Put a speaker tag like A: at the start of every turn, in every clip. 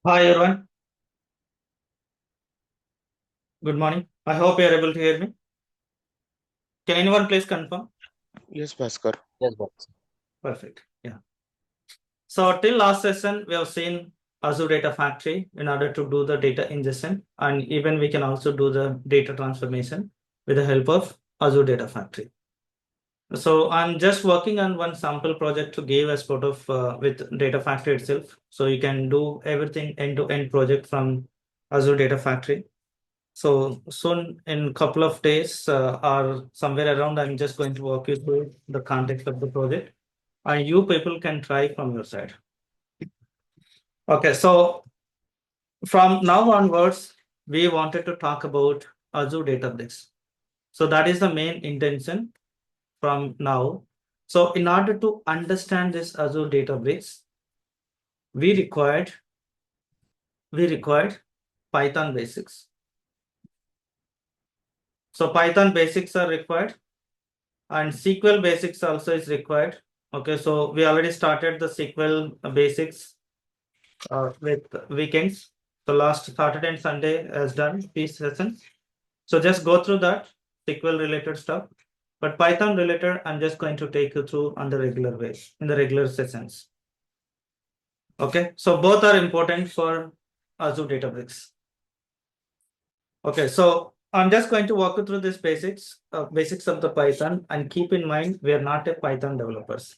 A: Hi everyone, good morning. I hope you are able to hear me. Can anyone please confirm?
B: Yes, Bhaskar.
C: Yes, boss.
A: Perfect. Yeah. So till last session, we have seen Azure Data Factory in order to do the data ingestion, and even we can also do the data transformation with the help of Azure Data Factory. So I'm just working on one sample project to give as part of with Data Factory itself. So you can do everything end-to-end project from Azure Data Factory. So soon in couple of days or somewhere around, I'm just going to walk you through the context of the project and you people can try from your side. Okay, so from now onwards, we wanted to talk about Azure Databricks. So that is the main intention from now. So in order to understand this Azure Databricks, we required Python basics. So Python basics are required and SQL basics also is required. Okay, so we already started the SQL basics with weekends. So last Saturday and Sunday has done these sessions. So just go through that SQL related stuff. But Python related, I'm just going to take you through on the regular way in the regular sessions. Okay, so both are important for Azure Databricks. Okay, so I'm just going to walk you through this basics of the Python, and keep in mind we are not a Python developers.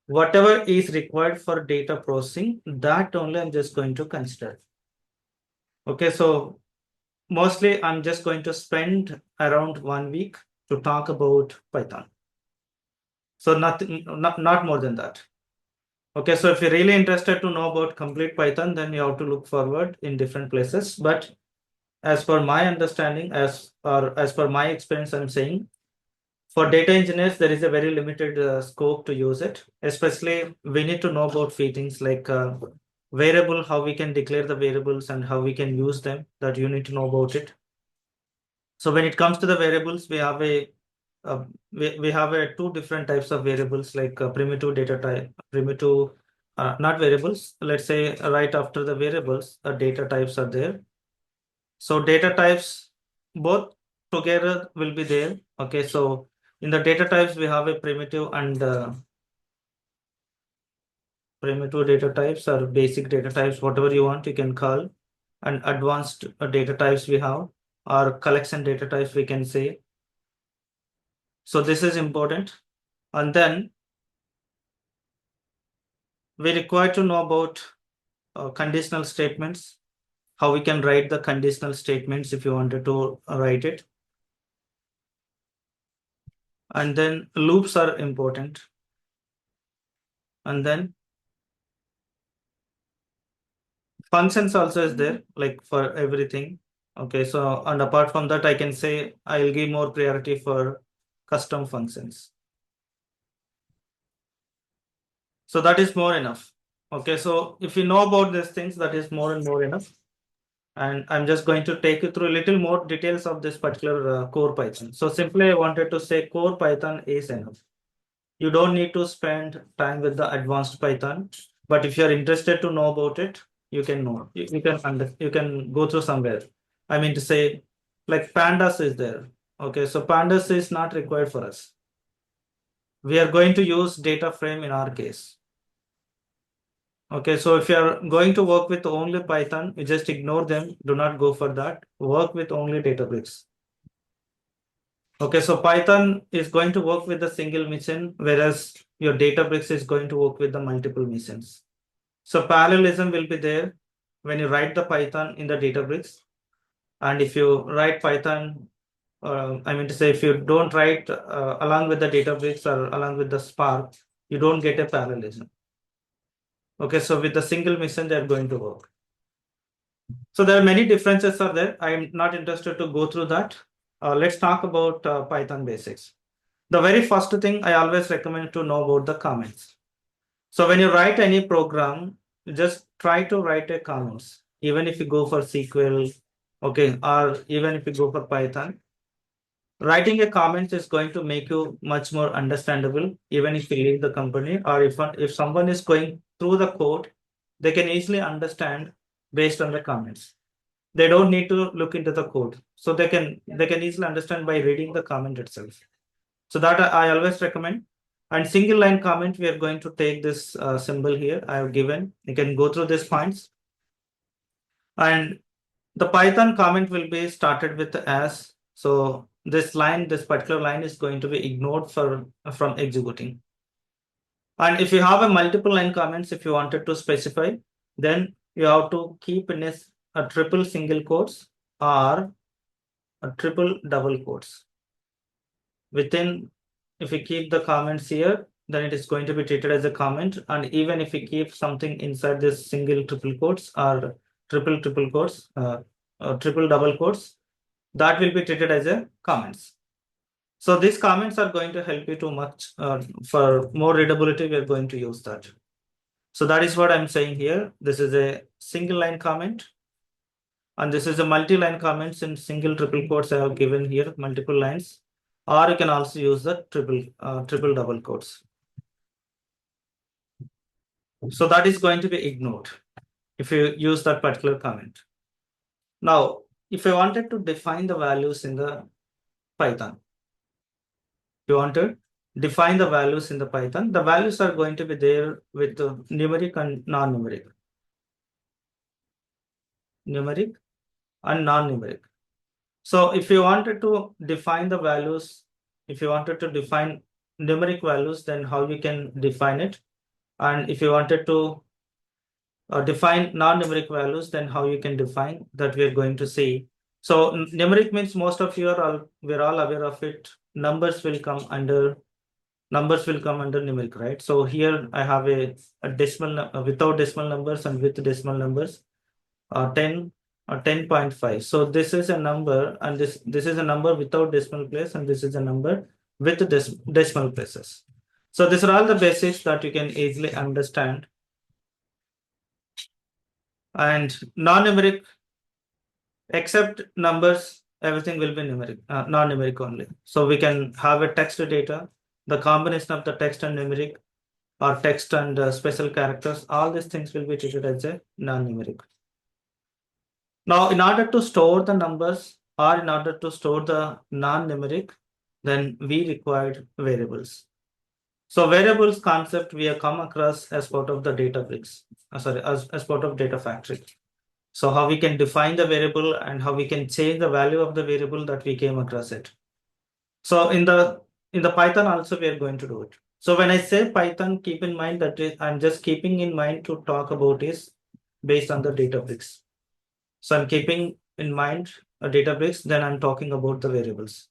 A: Whatever is required for data processing, that only I'm just going to consider. Okay, so mostly I'm just going to spend around 1 week to talk about Python. So nothing, not more than that. Okay, so if you're really interested to know about complete Python, then you have to look forward in different places. But as per my understanding, as per my experience, I'm saying for data engineers, there is a very limited scope to use it. Especially, we need to know about few things like variable, how we can declare the variables and how we can use them. That you need to know about it. So when it comes to the variables, we have a two different types of variables like primitive data type, primitive not variables. Let's say right after the variables, data types are there. So data types both together will be there. Okay, so in the data types we have a primitive and primitive data types or basic data types, whatever you want, you can call, and advanced data types we have, or collection data types we can say. So this is important. And then we require to know about conditional statements, how we can write the conditional statements if you wanted to write it. And then loops are important. And then functions also is there, like for everything. Okay, so and apart from that, I can say I'll give more priority for custom functions. So that is more enough. Okay, so if you know about these things, that is more and more enough. And I'm just going to take you through a little more details of this particular core Python. So simply I wanted to say core Python is enough. You don't need to spend time with the advanced Python, but if you're interested to know about it, you can know. You can go through somewhere. I mean to say, like pandas is there. Okay, so pandas is not required for us. We are going to use data frame in our case. Okay, so if you are going to work with only Python, you just ignore them. Do not go for that. Work with only Databricks. Okay, so Python is going to work with a single mission, whereas your Databricks is going to work with the multiple missions. So parallelism will be there when you write the Python in the Databricks. And if you write Python, I mean to say, if you don't write along with the Databricks or along with the Spark, you don't get a parallelism. Okay, so with the single mission, they're going to work. So there are many differences are there. I am not interested to go through that. Let's talk about Python basics. The very first thing I always recommend to know about the comments. So when you write any program, just try to write a comments. Even if you go for SQL, okay, or even if you go for Python, writing a comments is going to make you much more understandable. Even if you leave the company, or if someone is going through the code, they can easily understand based on the comments. They don't need to look into the code. So they can easily understand by reading the comment itself. So that I always recommend. And single line comment, we are going to take this symbol here I have given. You can go through these points. And the Python comment will be started with as. So this particular line is going to be ignored from executing. And if you have a multiple line comments, if you wanted to specify, then you have to keep in a triple single quotes or a triple double quotes. Within, if we keep the comments here, then it is going to be treated as a comment. And even if we keep something inside this single triple quotes or triple quotes, triple double quotes, that will be treated as a comments. So these comments are going to help you too much for more readability. We are going to use that. So that is what I'm saying here. This is a single line comment. And this is a multi-line comments in single triple quotes I have given here, multiple lines. Or you can also use the triple double quotes. So that is going to be ignored if you use that particular comment. Now, if I wanted to define the values in the Python, you want to define the values in the Python, the values are going to be there with the numeric and non-numeric. Numeric and non-numeric. So if you wanted to define the values, if you wanted to define numeric values, then how you can define it? And if you wanted to define non-numeric values, then how you can define that we are going to see. So numeric means most of you we're all aware of it. Numbers will come under numeric, right? So here I have a decimal without decimal numbers and with decimal numbers, 10 or 10.5. So this is a number, and this is a number without decimal place, and this is a number with decimal places. So these are all the basics that you can easily understand. And non-numeric, except numbers, everything will be numeric, non-numeric only. So we can have a text data, the combination of the text and numeric, or text and special characters, all these things will be treated as a non-numeric. Now, in order to store the numbers or in order to store the non-numeric, then we required variables. So variables concept we have come across as part of the Databricks, as part of Data Factory. So how we can define the variable and how we can change the value of the variable that we came across it. So in the Python also we are going to do it. So when I say Python, keep in mind that I'm just keeping in mind to talk about is based on the Databricks. So I'm keeping in mind a Databricks, then I'm talking about the variables.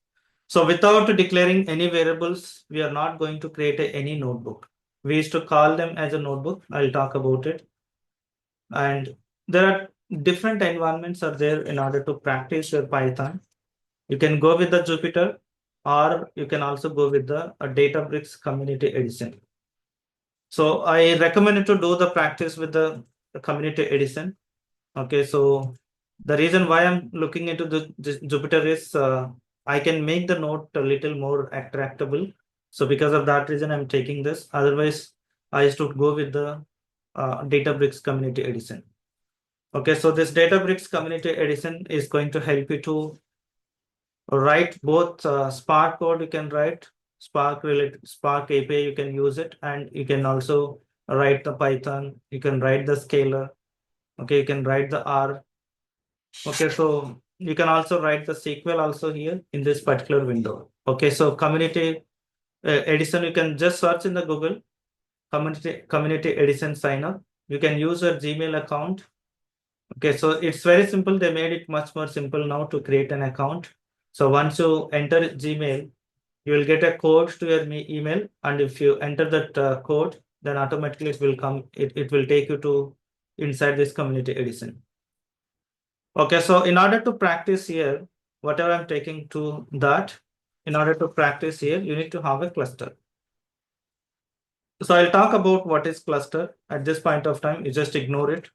A: So without declaring any variables, we are not going to create any notebook. We used to call them as a notebook. I'll talk about it. And there are different environments are there in order to practice your Python. You can go with the Jupyter, or you can also go with the Databricks Community Edition. So I recommend you to do the practice with the Community Edition. Okay, so the reason why I'm looking into the Jupyter is I can make the note a little more attractable. So because of that reason, I'm taking this. Otherwise, I used to go with the Databricks Community Edition. Okay, so this Databricks Community Edition is going to help you to write both Spark code. You can write Spark API. You can use it, and you can also write the Python. You can write the scalar. Okay, you can write the R. Okay, so you can also write the SQL also here in this particular window. Okay, so Community Edition, you can just search in the Google Community Edition sign up. You can use your Gmail account. Okay, so it's very simple. They made it much more simple now to create an account. So once you enter Gmail, you will get a code to your email, and if you enter that code, then automatically it will come. It will take you to inside this Community Edition. Okay, so in order to practice here, whatever I'm taking to that, in order to practice here, you need to have a cluster. So I'll talk about what is cluster at this point of time. You just ignore it.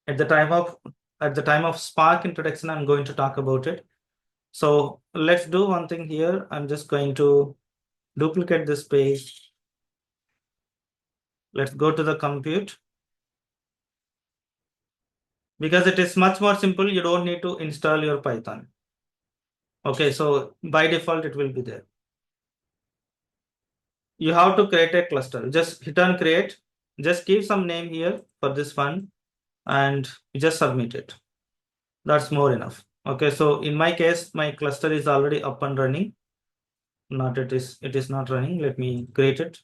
A: At the time of Spark introduction, I'm going to talk about it. So let's do one thing here. I'm just going to duplicate this page. Let's go to the compute. because it is much more simple. You don't need to install your Python. Okay, so by default, it will be there. You have to create a cluster. Just hit on create. Just give some name here for this one and just submit it. That's more enough. Okay, so in my case, my cluster is already up and running. Not it is not running. Let me create it.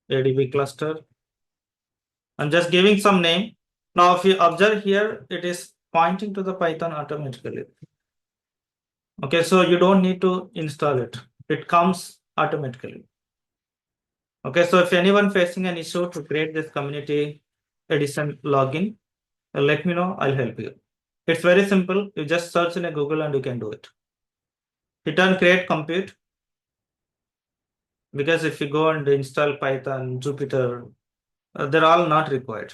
A: ADB cluster. I'm just giving some name. Now, if you observe here, it is pointing to the Python automatically. Okay, so you don't need to install it. It comes automatically. Okay, so if anyone facing an issue to create this community edition login, let me know, I'll help you. It's very simple. You just search in a Google and you can do it. Hit on create compute, because if you go and install Python, Jupyter, they're all not required.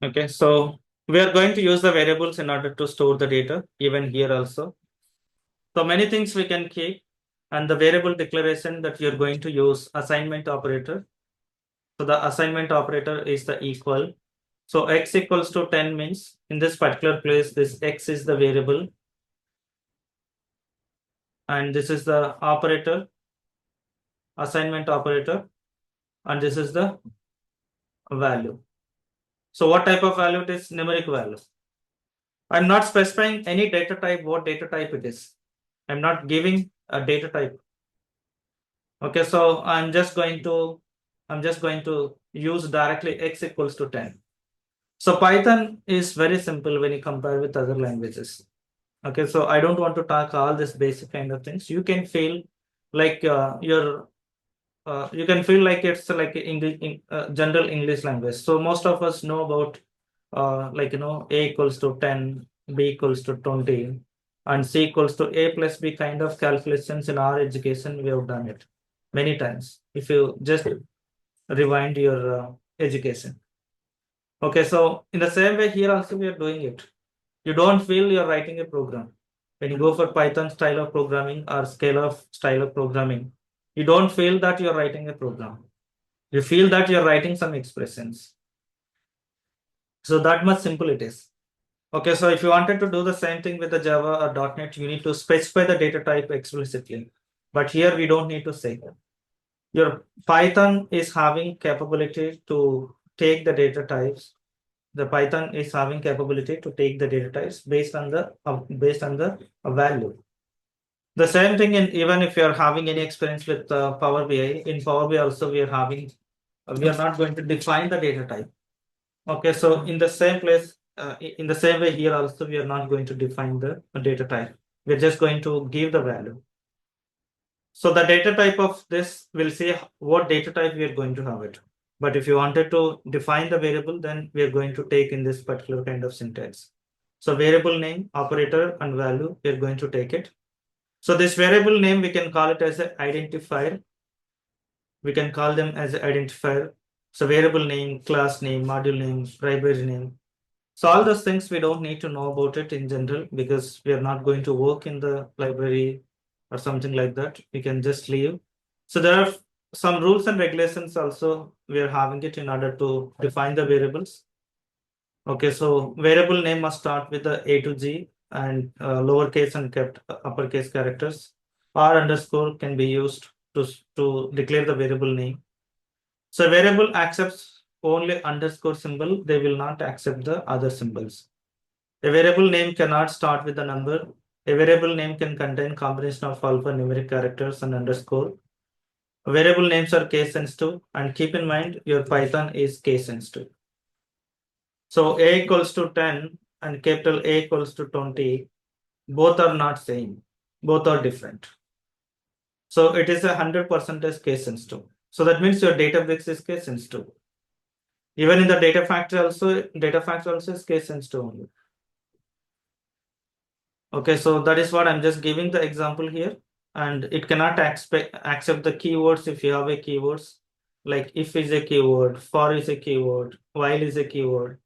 A: Okay, so we are going to use the variables in order to store the data, even here also. So many things we can keep, and the variable declaration that you're going to use assignment operator. So the assignment operator is the equal. So x equals to 10 means in this particular place, this x is the variable. And this is the operator, assignment operator. And this is the value. So what type of value it is? Numeric value. I'm not specifying any data type, what data type it is. I'm not giving a data type. Okay, so I'm just going to use directly x equals to 10. So Python is very simple when you compare with other languages. Okay, so I don't want to talk all this basic kind of things. You can feel like you can feel like it's like English, general English language. So most of us know about like a equals to 10, b equals to 20, and c equals to a plus b kind of calculations in our education. We have done it many times. If you just rewind your education. Okay, so in the same way here also we are doing it. You don't feel you're writing a program. When you go for Python style of programming or Scala style of programming, you don't feel that you're writing a program. You feel that you're writing some expressions. So that much simple it is. Okay, so if you wanted to do the same thing with the Java or .NET, you need to specify the data type explicitly. But here we don't need to say that. Your Python is having capability to take the data types. The Python is having capability to take the data types based on the value. The same thing in even if you are having any experience with Power BI, in Power BI also we are not going to define the data type. Okay, so in the same place, in the same way here also we are not going to define the data type. We're just going to give the value. So the data type of this will say what data type we are going to have it. But if you wanted to define the variable, then we are going to take in this particular kind of syntax. So variable name, operator, and value, we are going to take it. So this variable name, we can call it as an identifier. We can call them as an identifier. So variable name, class name, module name, library name. So all those things we don't need to know about it in general because we are not going to work in the library or something like that. We can just leave. So there are some rules and regulations also we are having it in order to define the variables. Okay, so variable name must start with the A to G and lowercase and kept uppercase characters. R underscore can be used to declare the variable name. So variable accepts only underscore symbol. They will not accept the other symbols. A variable name cannot start with a number. A variable name can contain combination of alphanumeric characters and underscore. Variable names are case sensitive, and keep in mind your Python is case sensitive. So a equals to 10 and capital A equals to 20, both are not same, both are different. So it is 100% case sensitive. So that means your Databricks is case sensitive. Even in the data factory also is case sensitive only. Okay, so that is what I'm just giving the example here, and it cannot accept the keywords if you have a keywords, like if is a keyword, for is a keyword, while is a keyword.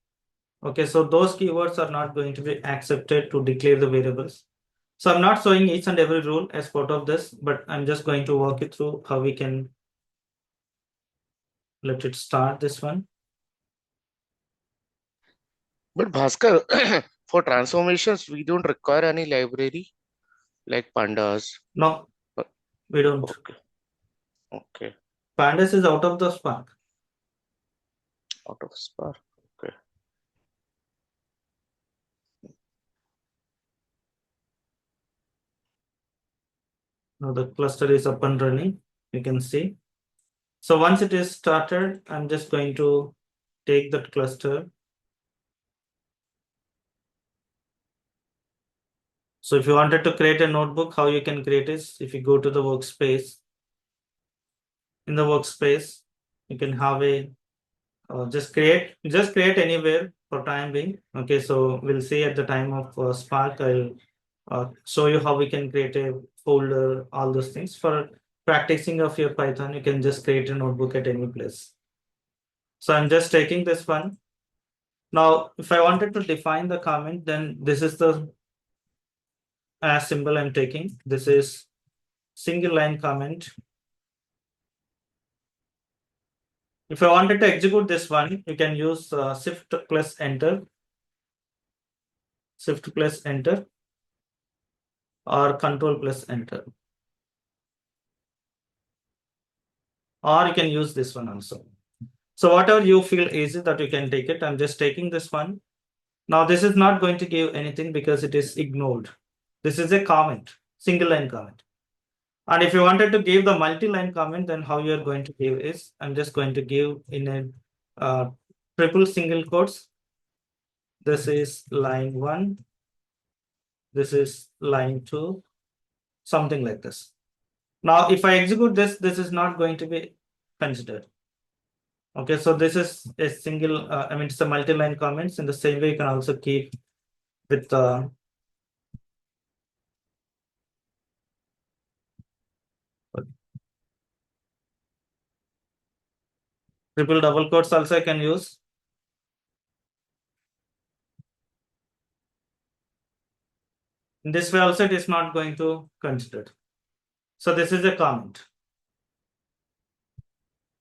A: Okay, so those keywords are not going to be accepted to declare the variables. So I'm not showing each and every rule as part of this, but I'm just going to walk you through how we can let it start this one.
B: But Bhaskar, for transformations, we don't require any library like pandas.
A: No,
B: Uh,
A: we don't.
B: Okay, okay,
A: Pandas is out of the Spark.
B: out of Spark. Okay.
A: Now the cluster is up and running. You can see. So once it is started, I'm just going to take that cluster. So if you wanted to create a notebook, how you can create is if you go to the workspace. In the workspace, you can have a just create anywhere for time being. Okay, so we'll see at the time of Spark. I'll show you how we can create a folder, all those things. For practicing of your Python, you can just create a notebook at any place. So I'm just taking this one. Now, if I wanted to define the comment, then this is the symbol I'm taking. This is single line comment. If I wanted to execute this one, you can use shift plus enter, shift plus enter, or control plus enter. Or you can use this one also. So whatever you feel easy that you can take it. I'm just taking this one. Now this is not going to give anything because it is ignored. This is a comment, single line comment. And if you wanted to give the multi-line comment, then how you're going to give is, I'm just going to give in a triple single quotes. This is line 1. This is line 2, something like this. Now, if I execute this, this is not going to be considered. Okay, so this is a single, I mean, it's a multi-line comments. In the same way, you can also keep with triple double quotes also I can use. In this way also, it is not going to consider. So this is a comment.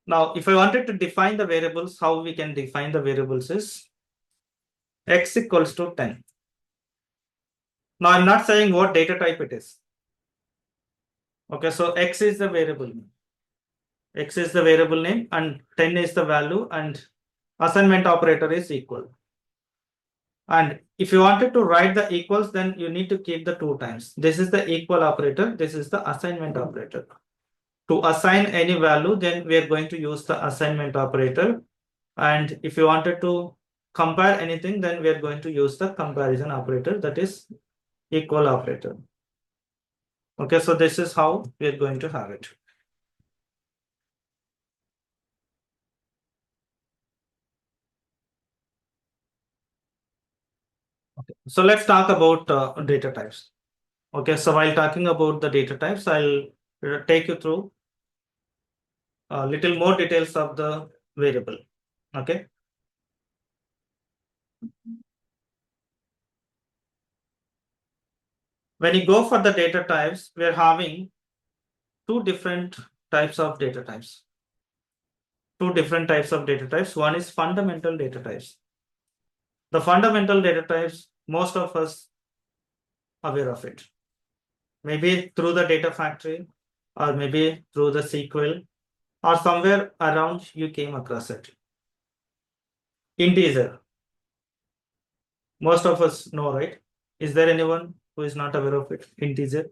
A: Now, if I wanted to define the variables, how we can define the variables is x equals to 10. Now, I'm not saying what data type it is. Okay, so x is the variable name. X is the variable name and 10 is the value, and assignment operator is equal. And if you wanted to write the equals, then you need to keep the 2 times. This is the equal operator. This is the assignment operator. To assign any value, then we are going to use the assignment operator. And if you wanted to compare anything, then we are going to use the comparison operator, that is equal operator. Okay, so this is how we are going to have it. Okay, so let's talk about data types. Okay, so while talking about the data types, I'll take you through a little more details of the variable. Okay. When you go for the data types, we are having two different types of data types. Two different types of data types. One is fundamental data types. The fundamental data types, most of us aware of it. Maybe through the data factory, or maybe through the SQL, or somewhere around you came across it. Integer. Most of us know, right? Is there anyone who is not aware of it? Integer.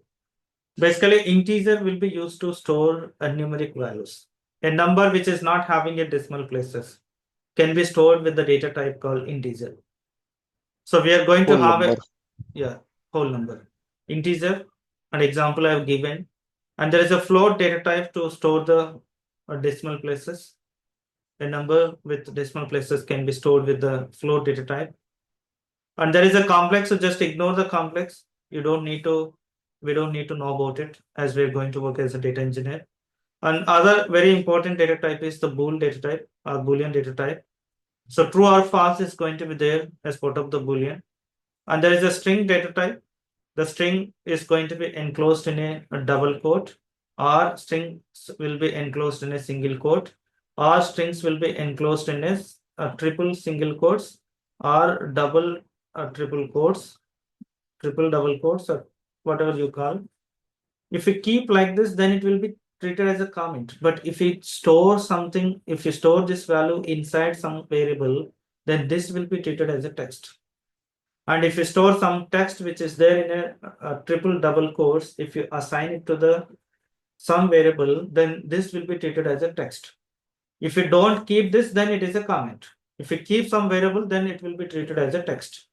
A: Basically, integer will be used to store numeric values. A number which is not having a decimal places can be stored with the data type called integer. So we are going to
B: Whole
A: have
B: number.
A: a whole number. Integer, an example I have given. And there is a float data type to store the decimal places. A number with decimal places can be stored with the float data type. And there is a complex, so just ignore the complex. we don't need to know about it as we're going to work as a data engineer. And other very important data type is the bool data type or boolean data type. So true or false is going to be there as part of the boolean. And there is a string data type. The string is going to be enclosed in a double quote, or strings will be enclosed in a single quote, or strings will be enclosed in a triple single quotes, or double triple quotes, triple double quotes, or whatever you call. If you keep like this, then it will be treated as a comment. But if you store something, if you store this value inside some variable, then this will be treated as a text. And if you store some text which is there in a triple double quotes, if you assign it to the some variable, then this will be treated as a text. If you don't keep this, then it is a comment. If you keep some variable, then it will be treated as a text.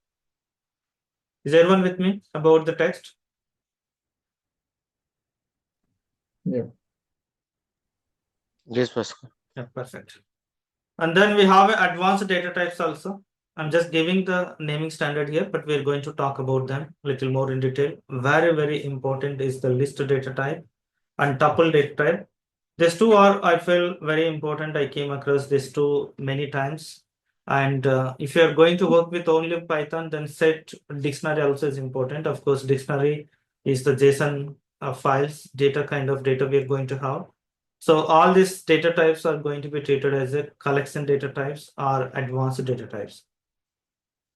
A: Is everyone with me about the text?
C: Yeah.
B: Yes, Bhaskar.
A: Yeah, perfect. And then we have advanced data types also. I'm just giving the naming standard here, but we're going to talk about them a little more in detail. Very, very important is the list data type and tuple data type. These two are, I feel, very important. I came across these two many times. And if you're going to work with only Python, then set dictionary also is important. Of course, dictionary is the JSON files, data kind of data we're going to have. So all these data types are going to be treated as a collection data types or advanced data types.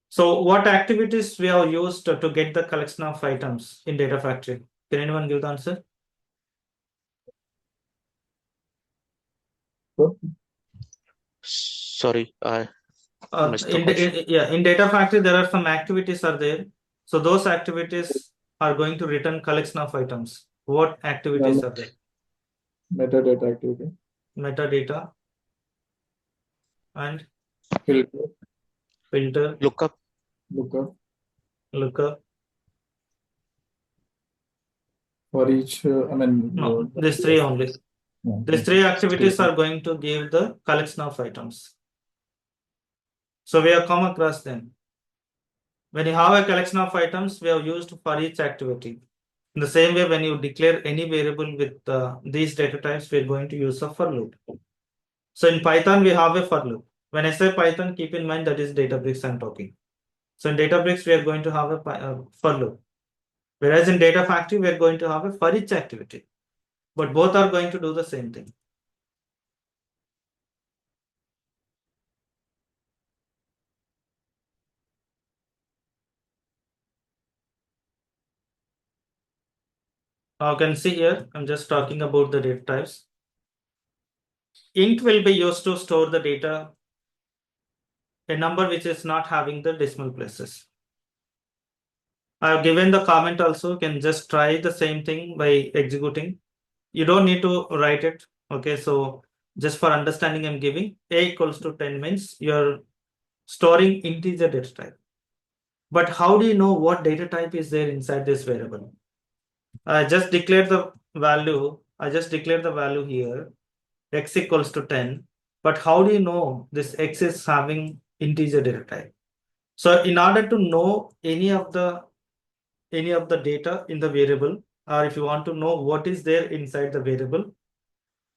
A: So what activities we have used to get the collection of items in data factory? Can anyone give the answer?
B: Sorry, I missed the
A: In,
B: question.
A: in data factory, there are some activities are there. So those activities are going to return collection of items. What activities are there?
C: Metadata activity.
A: Metadata and
C: Filter.
A: filter,
B: Lookup.
C: Lookup.
A: lookup.
C: For each,
A: No, these three only. These three activities are going to give the collection of items. So we have come across them. When you have a collection of items, we have used for each activity. In the same way, when you declare any variable with these data types, we're going to use a for loop. So in Python, we have a for loop. When I say Python, keep in mind that is Databricks I'm talking. So in Databricks, we are going to have a for loop. Whereas in Data Factory, we are going to have a for each activity. But both are going to do the same thing. Now you can see here, I'm just talking about the data types. Int will be used to store the data, a number which is not having the decimal places. I've given the comment also, you can just try the same thing by executing. You don't need to write it. Okay, so just for understanding, I'm giving a equals to 10 means you're storing integer data type. But how do you know what data type is there inside this variable? I just declared the value. I just declared the value here, x equals to 10. But how do you know this x is having integer data type? So in order to know any of the data in the variable, or if you want to know what is there inside the variable,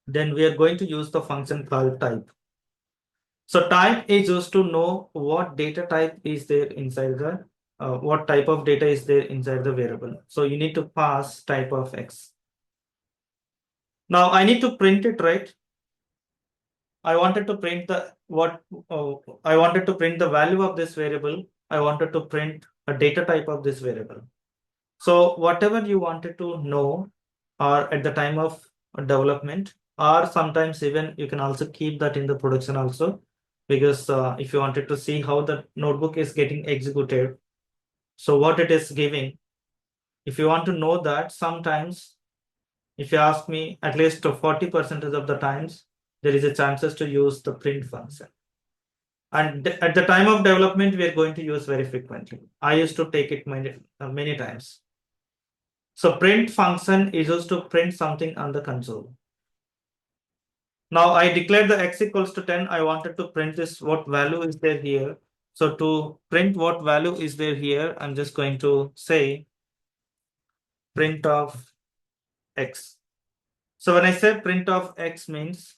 A: then we are going to use the function called type. So type is used to know what data type is there inside the what type of data is there inside the variable. So you need to pass type of x. Now I need to print it, right? I wanted to print the I wanted to print the value of this variable. I wanted to print a data type of this variable. So whatever you wanted to know, or at the time of development, or sometimes even you can also keep that in the production also, because if you wanted to see how the notebook is getting executed, so what it is giving, if you want to know that, sometimes if you ask me, at least 40% of the times, there is a chances to use the print function. And at the time of development, we are going to use very frequently. I used to take it many times. So print function is used to print something on the console. Now I declared the x equals to 10. I wanted to print this, what value is there here. So to print what value is there here, I'm just going to say print of x. So when I say print of x means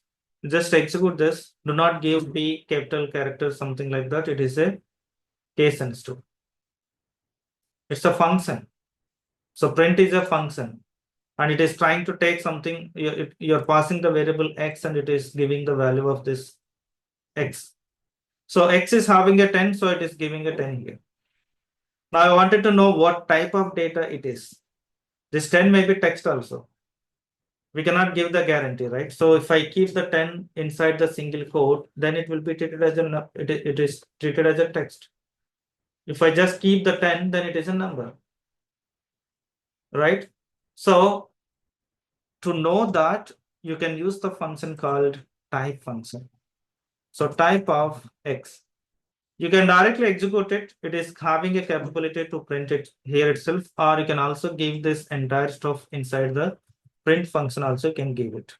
A: just execute this. Do not give p capital character, something like that. It is a case sensitive. It's a function. So print is a function, and it is trying to take something. You're passing the variable x, and it is giving the value of this x. So x is having a 10, so it is giving a 10 here. Now I wanted to know what type of data it is. This 10 may be text also. We cannot give the guarantee, right? So if I keep the 10 inside the single quote, then it will be treated as it is treated as a text. If I just keep the 10, then it is a number, right? So to know that, you can use the function called type function. So type of x. You can directly execute it. It is having a capability to print it here itself, or you can also give this entire stuff inside the print function also can give it.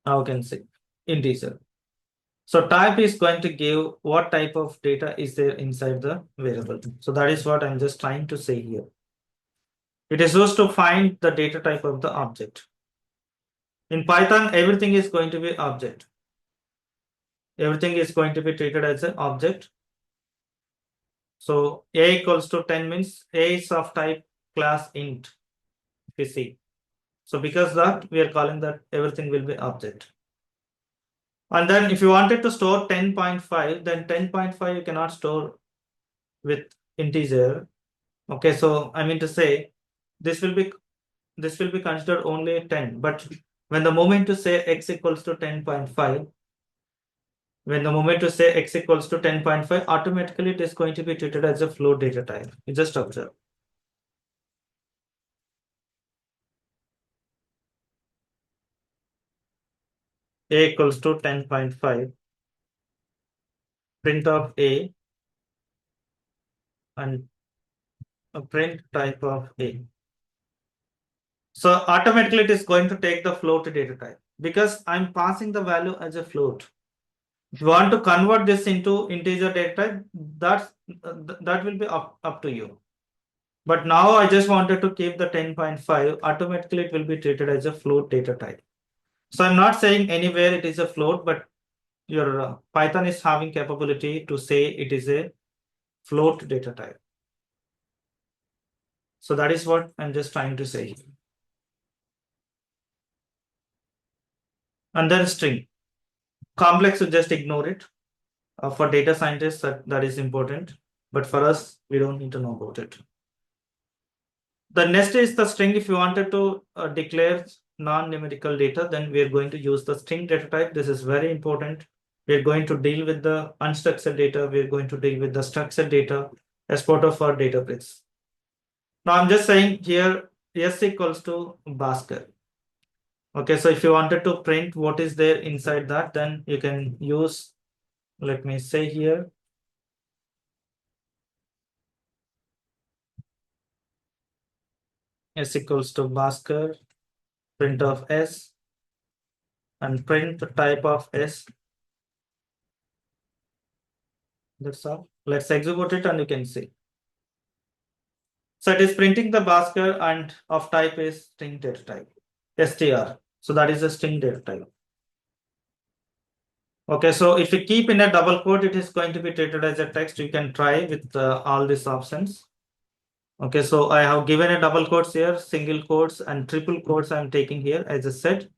A: Now you can see integer. So type is going to give what type of data is there inside the variable. So that is what I'm just trying to say here. It is used to find the data type of the object. In Python, everything is going to be object. Everything is going to be treated as an object. So a equals to 10 means a is of type class int, if you see. So because that, we are calling that everything will be object. And then if you wanted to store 10.5, then 10.5 you cannot store with integer. Okay, so I mean to say this will be considered only 10, but when the moment to say x equals to 10.5, when the moment to say x equals to 10.5, automatically it is going to be treated as a float data type. You just observe. A equals to 10.5, print of a, and a print type of a. So automatically it is going to take the float data type because I'm passing the value as a float. If you want to convert this into integer data type, that will be up to you. But now I just wanted to keep the 10.5, automatically it will be treated as a float data type. So I'm not saying anywhere it is a float, but your Python is having capability to say it is a float data type. So that is what I'm just trying to say. And then string. Complex, you just ignore it. For data scientists, that is important. But for us, we don't need to know about it. The next is the string. If you wanted to declare non-numerical data, then we are going to use the string data type. This is very important. We're going to deal with the unstructured data. We're going to deal with the structured data as part of our Databricks. Now I'm just saying here s equals to Bhaskar. Okay, so if you wanted to print what is there inside that, then you can use, let me say here, s equals to Bhaskar, print of s, and print the type of s. That's all. Let's execute it and you can see. So it is printing the Bhaskar and of type is string data type, str. So that is a string data type. Okay, so if you keep in a double quote, it is going to be treated as a text. You can try with all these options. Okay, so I have given a double quotes here, single quotes and triple quotes I'm taking here as I said.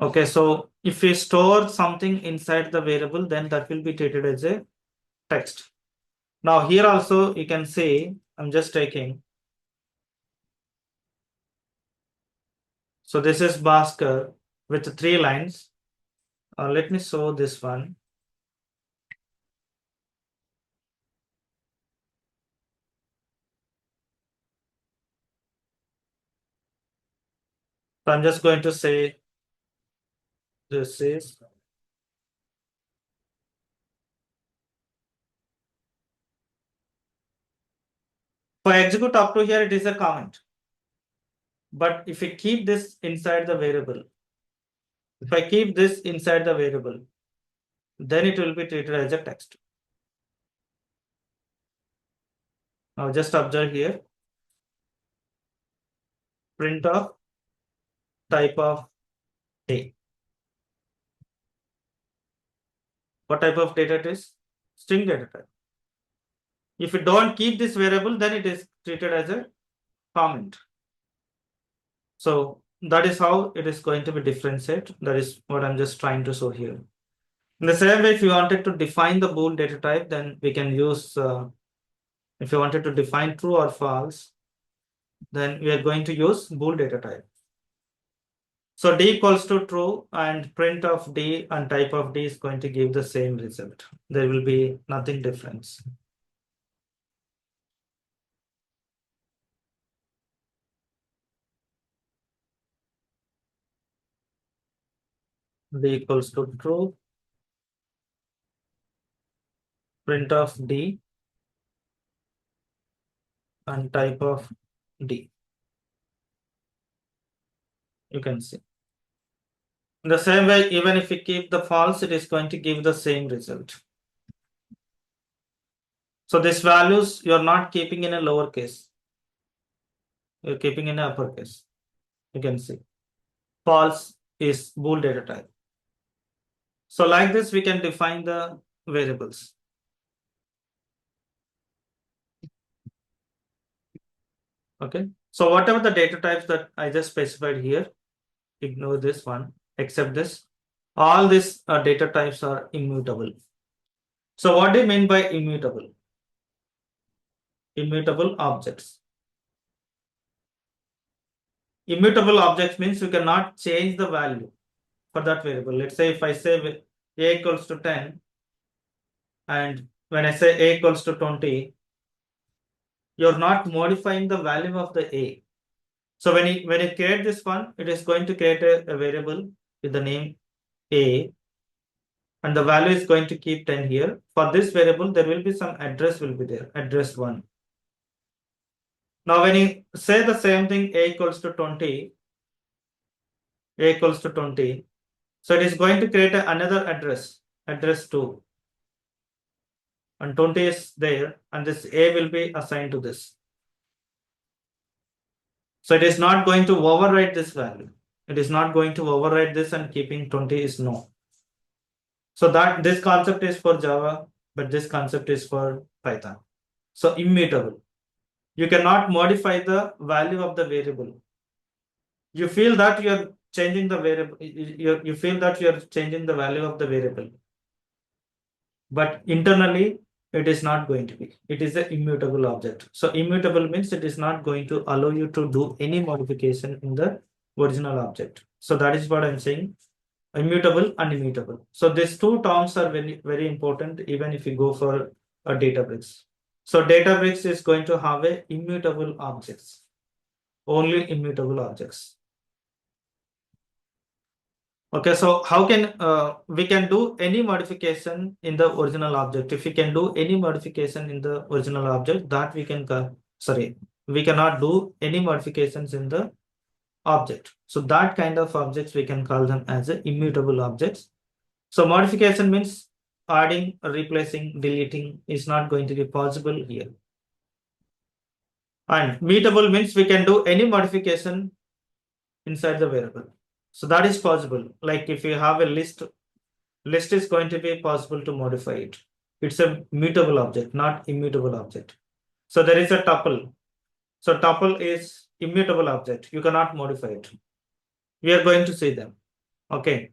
A: Okay, so if we store something inside the variable, then that will be treated as a text. Now here also you can see, I'm just taking. So this is Bhaskar with 3 lines. Let me show this one. So I'm just going to say this is. For execute up to here, it is a comment. But if we keep this inside the variable, if I keep this inside the variable, then it will be treated as a text. Now just observe here. Print of type of A. What type of data it is? String data type. If you don't keep this variable, then it is treated as a comment. So that is how it is going to be differentiated. That is what I'm just trying to show here. In the same way, if you wanted to define the bool data type, then we can use, if you wanted to define true or false, then we are going to use bool data type. So D equals to true and print of D and type of D is going to give the same result. There will be nothing difference. D equals to true, print of D and type of D. You can see. In the same way, even if we keep the false, it is going to give the same result. So these values you're not keeping in a lowercase. You're keeping in uppercase. You can see. False is bool data type. So like this, we can define the variables. Okay. So whatever the data types that I just specified here, ignore this one, except this. All these data types are immutable. So what do you mean by immutable? Immutable objects. Immutable objects means you cannot change the value for that variable. Let's say if I say A equals to 10, and when I say A equals to 20, you're not modifying the value of the A. So when you create this one, it is going to create a variable with the name A, and the value is going to keep 10 here. For this variable, there will be some address will be there, address 1. Now when you say the same thing, A equals to 20, A equals to 20, so it is going to create another address, address 2. And 20 is there, and this A will be assigned to this. So it is not going to overwrite this value. It is not going to overwrite this, and keeping 20 is no. So that this concept is for Java, but this concept is for Python. So immutable. You cannot modify the value of the variable. You feel that you are changing the variable. You feel that you are changing the value of the variable, but internally it is not going to be. It is an immutable object. So immutable means it is not going to allow you to do any modification in the original object. So that is what I'm saying. Immutable and immutable. So these two terms are very, very important even if you go for a Databricks. So Databricks is going to have a immutable objects, only immutable objects. Okay, so how can we can do any modification in the original object? If we can do any modification in the original object, that we can we cannot do any modifications in the object. So that kind of objects we can call them as a immutable objects. So modification means adding, replacing, deleting is not going to be possible here. And mutable means we can do any modification inside the variable. So that is possible. Like if you have a list is going to be possible to modify it. It's a mutable object, not immutable object. So there is a tuple. So tuple is immutable object. You cannot modify it. We are going to see them. Okay.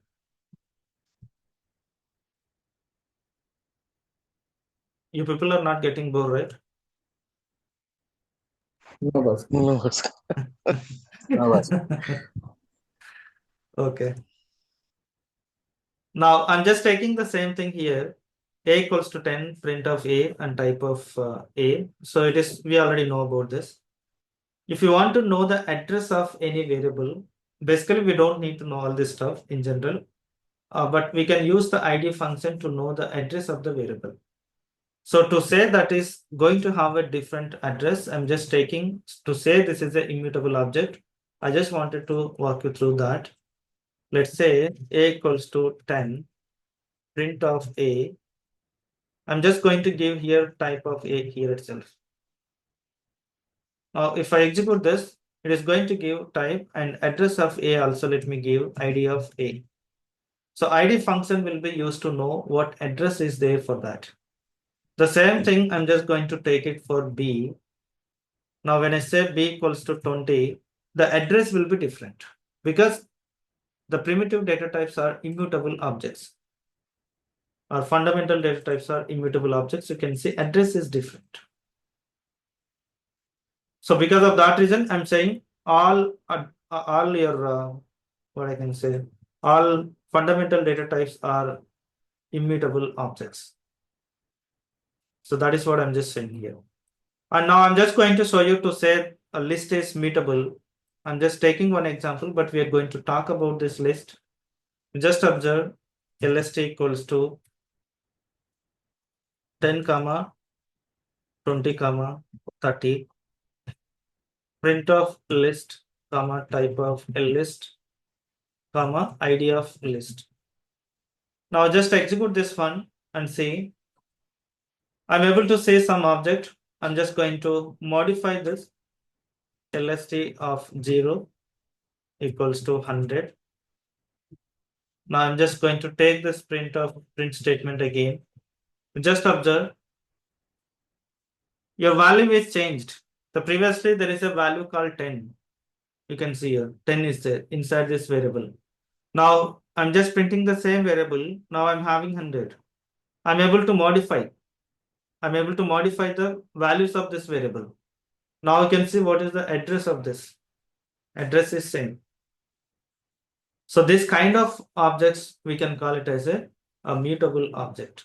A: You people are not getting bored, right?
C: No, Bhaskar.
B: No, Bhaskar.
C: No, Bhaskar.
A: Okay. Now I'm just taking the same thing here. A equals to 10, print of A and type of A. So it is, we already know about this. If you want to know the address of any variable, basically we don't need to know all this stuff in general, but we can use the ID function to know the address of the variable. So to say that is going to have a different address, I'm just taking to say this is an immutable object. I just wanted to walk you through that. Let's say A equals to 10, print of A. I'm just going to give here type of A here itself. Now, if I execute this, it is going to give type and address of A also. Let me give ID of A. So ID function will be used to know what address is there for that. The same thing, I'm just going to take it for B. Now, when I say B equals to 20, the address will be different because the primitive data types are immutable objects. Our fundamental data types are immutable objects. You can see address is different. So because of that reason, I'm saying all your what I can say, all fundamental data types are immutable objects. So that is what I'm just saying here. And now I'm just going to show you to say a list is mutable. I'm just taking one example, but we are going to talk about this list. Just observe lst equals to 10, 20, 30. Print of list, type of list, ID of list. Now just execute this one and see. I'm able to say some object. I'm just going to modify this lst of 0 equals to 100. Now I'm just going to take this print statement again. Just observe your value is changed. The previously there is a value called 10. You can see here 10 is there inside this variable. Now I'm just printing the same variable. Now I'm having 100. I'm able to modify. I'm able to modify the values of this variable. Now you can see what is the address of this. Address is same. So this kind of objects, we can call it as a mutable object.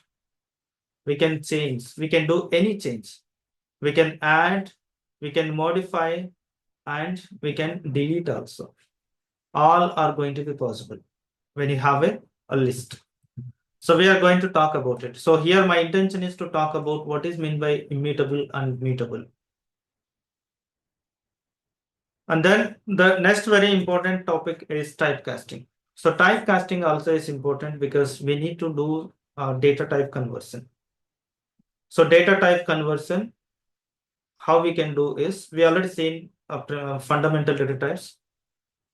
A: We can change, we can do any change. We can add, we can modify, and we can delete also. All are going to be possible when you have a list. So we are going to talk about it. So here my intention is to talk about what is meant by immutable and mutable. And then the next very important topic is typecasting. So typecasting also is important because we need to do data type conversion. So data type conversion, how we can do is, we already seen fundamental data types,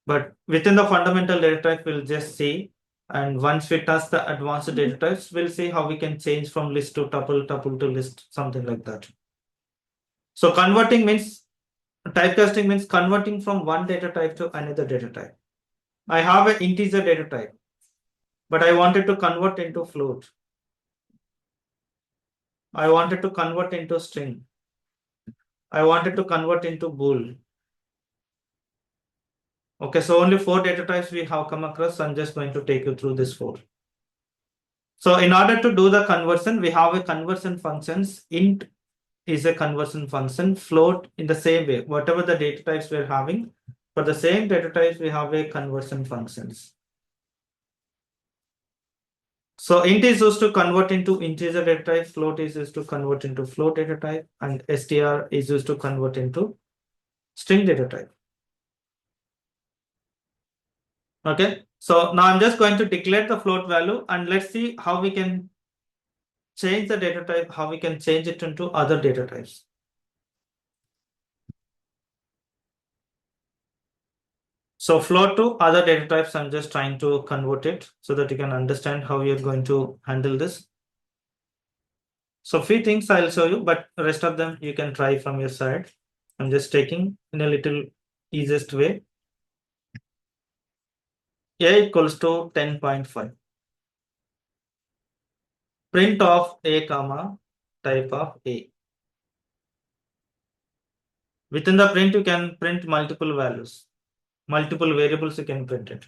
A: but within the fundamental data type, we'll just see. And once we touch the advanced data types, we'll see how we can change from list to tuple, tuple to list, something like that. So converting means, typecasting means converting from one data type to another data type. I have an integer data type, but I wanted to convert into float. I wanted to convert into string. I wanted to convert into bool. Okay, so only 4 data types we have come across. I'm just going to take you through this 4. So in order to do the conversion, we have a conversion functions. Int is a conversion function. Float in the same way. Whatever the data types we're having, for the same data types, we have a conversion functions. So int is used to convert into integer data type, float is used to convert into float data type, and str is used to convert into string data type. Okay, so now I'm just going to declare the float value and let's see how we can change the data type, how we can change it into other data types. So float to other data types, I'm just trying to convert it so that you can understand how you're going to handle this. So few things I'll show you, but the rest of them you can try from your side. I'm just taking in a little easiest way. A equals to 10.5. Print of A comma type of A. Within the print, you can print multiple values, multiple variables you can print it.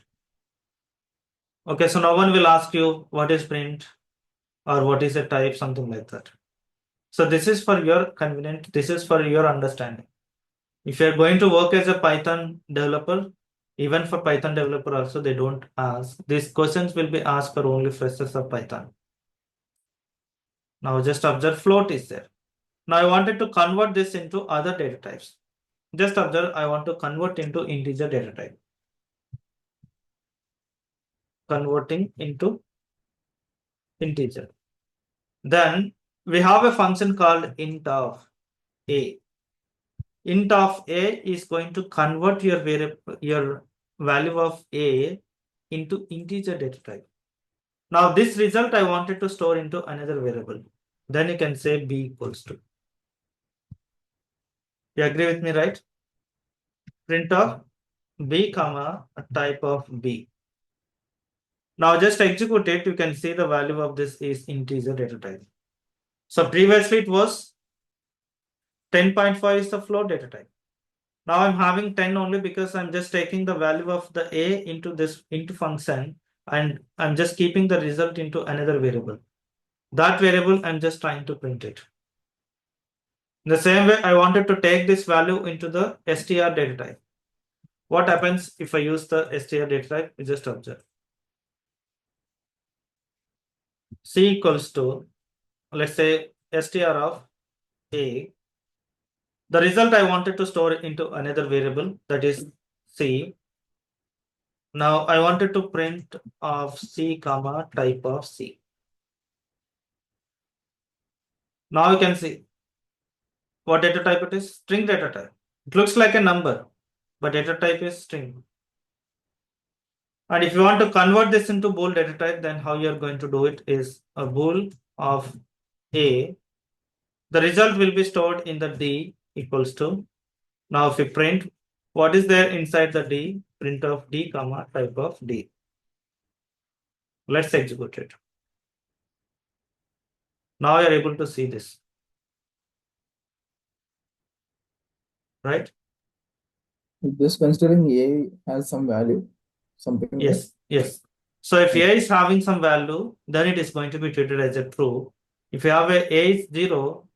A: Okay, so no one will ask you what is print or what is a type, something like that. So this is for your convenience, this is for your understanding. If you're going to work as a Python developer, even for Python developer also, they don't ask. These questions will be asked for only freshers of Python. Now just observe float is there. Now I wanted to convert this into other data types. Just observe, I want to convert into integer data type. Converting into integer. Then we have a function called int of A. int of a is going to convert your value of a into integer data type. Now this result I wanted to store into another variable. Then you can say b equals to. You agree with me, right? Print of b comma a type of b. Now just execute it. You can see the value of this is integer data type. So previously it was 10.5 is the float data type. Now I'm having 10 only because I'm just taking the value of the a into function, and I'm just keeping the result into another variable. That variable I'm just trying to print it. In the same way, I wanted to take this value into the str data type. What happens if I use the str data type? You just observe. C equals to, let's say, str of a. The result I wanted to store into another variable, that is c. Now I wanted to print of c comma type of c. Now you can see what data type it is. String data type. It looks like a number, but data type is string. And if you want to convert this into bool data type, then how you're going to do it is a bool of a. The result will be stored in the d equals to. Now if you print, what is there inside the d? Print of d comma type of d. Let's execute it. Now you're able to see this, right?
C: Just considering A has some value, something like
A: Yes, yes. So if a is having some value, then it is going to be treated as a true. If you have a is 0,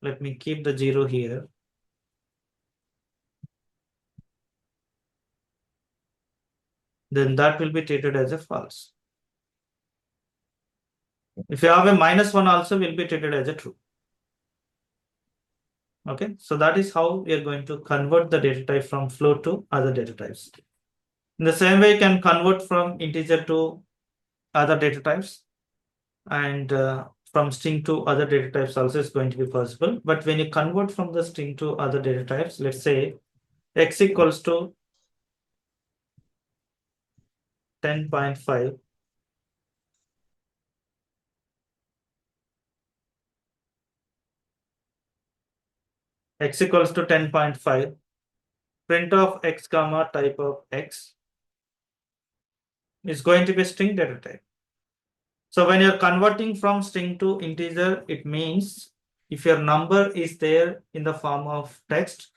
A: let me keep the 0 here. Then that will be treated as a false. If you have a -1 also will be treated as a true. Okay, so that is how we are going to convert the data type from float to other data types. In the same way, you can convert from integer to other data types, and from string to other data types also is going to be possible. But when you convert from the string to other data types, let's say x equals to 10.5. X equals to 10.5. Print of x comma type of x is going to be string data type. So when you're converting from string to integer, it means if your number is there in the form of text,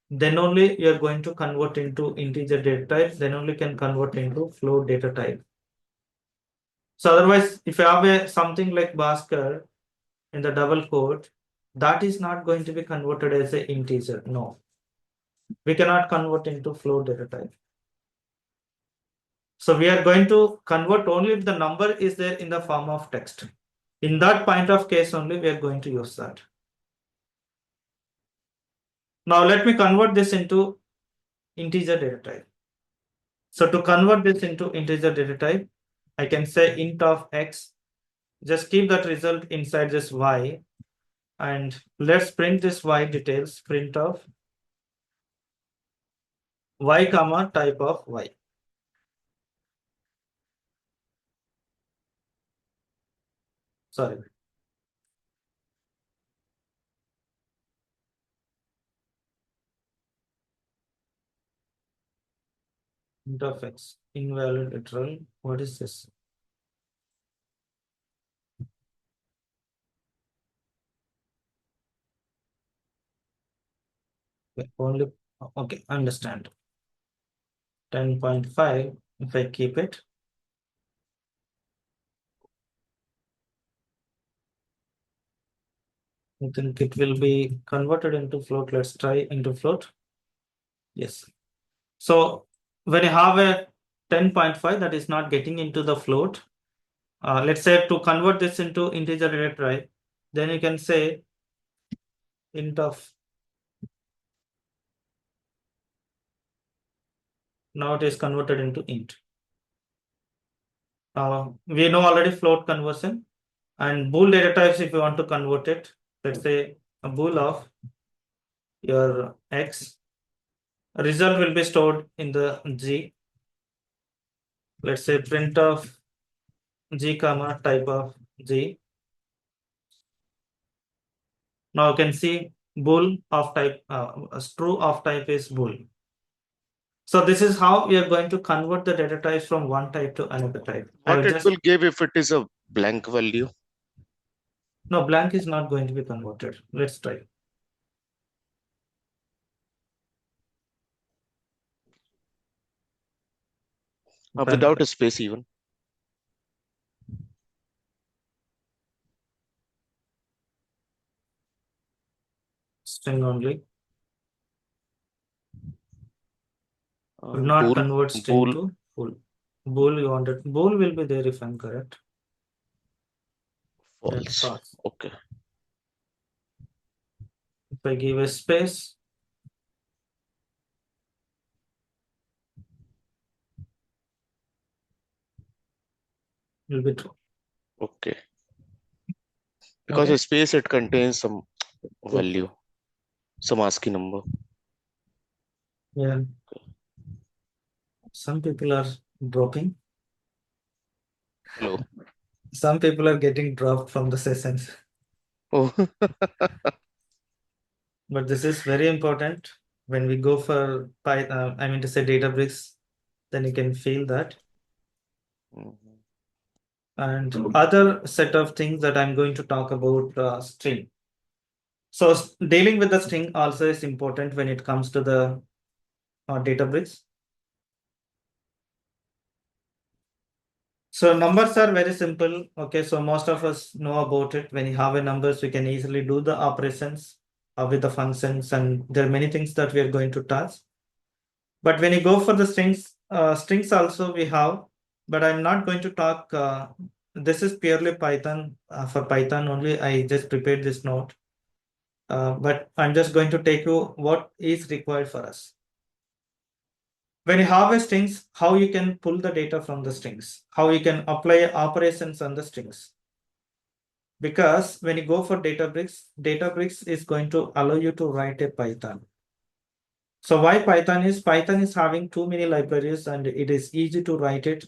A: then only you're going to convert into integer data type, then only can convert into float data type. So otherwise, if you have something like Bhaskar in the double quote, that is not going to be converted as an integer. No, we cannot convert into float data type. So we are going to convert only if the number is there in the form of text. In that point of case only, we are going to use that. Now let me convert this into integer data type. So to convert this into integer data type, I can say int of x, just keep that result inside this y, and let's print this y details, print of y comma type of y. Sorry. Int of x, invalid literal. What is this? Only, okay, understand. 10.5, if I keep it. I think it will be converted into float. Let's try into float. Yes. So when you have a 10.5 that is not getting into the float, let's say to convert this into integer data type, then you can say int of, now it is converted into int. We know already float conversion, and bool data types, if you want to convert it, let's say a bool of your X. Result will be stored in the G. Let's say print of G comma type of G. Now you can see bool of type, true of type is bool. So this is how we are going to convert the data types from one type to another type.
B: What it will give if it is a blank value?
A: No, blank is not going to be converted. Let's try.
B: Without a space even.
A: String only. Will not
B: Bool,
A: convert string
B: bool.
A: to bool. Bool you wanted. Bool will be there if I'm correct.
B: False.
A: False.
B: Okay.
A: If I give a space, will be true.
B: Okay. Because
A: Okay.
B: a space, it contains some value, some ASCII number.
A: Yeah. Some people are dropping.
B: Hello.
A: Some people are getting dropped from the sessions.
B: Oh.
A: But this is very important when we go for Python, I mean to say Databricks, then you can feel that. And other set of things that I'm going to talk about string. So dealing with the string also is important when it comes to the Databricks. So numbers are very simple. Okay, so most of us know about it. When you have a numbers, we can easily do the operations with the functions, and there are many things that we are going to touch. But when you go for the strings also we have, but I'm not going to talk. This is purely Python. For Python only, I just prepared this note. But I'm just going to take you what is required for us. When you have a strings, how you can pull the data from the strings, how you can apply operations on the strings. Because when you go for Databricks is going to allow you to write a Python. So why Python is having too many libraries and it is easy to write it.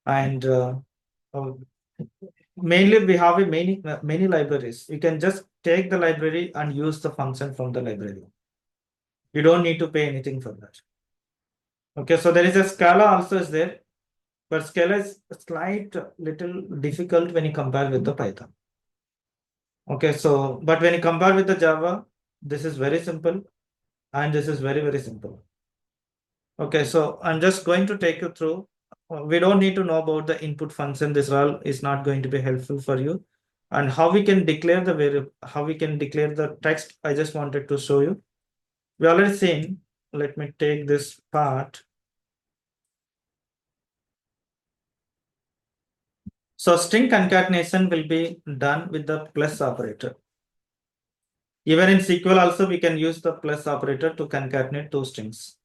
A: And mainly we have many libraries. You can just take the library and use the function from the library. You don't need to pay anything for that. Okay, so there is a Scala also is there, but Scala is slight little difficult when you compare with the Python. Okay, so but when you compare with the Java, this is very simple, and this is very, very simple. Okay, so I'm just going to take you through. We don't need to know about the input function. This all is not going to be helpful for you. And how we can declare the variable, how we can declare the text, I just wanted to show you. We already seen. Let me take this part. So string concatenation will be done with the plus operator. Even in SQL also, we can use the plus operator to concatenate two strings.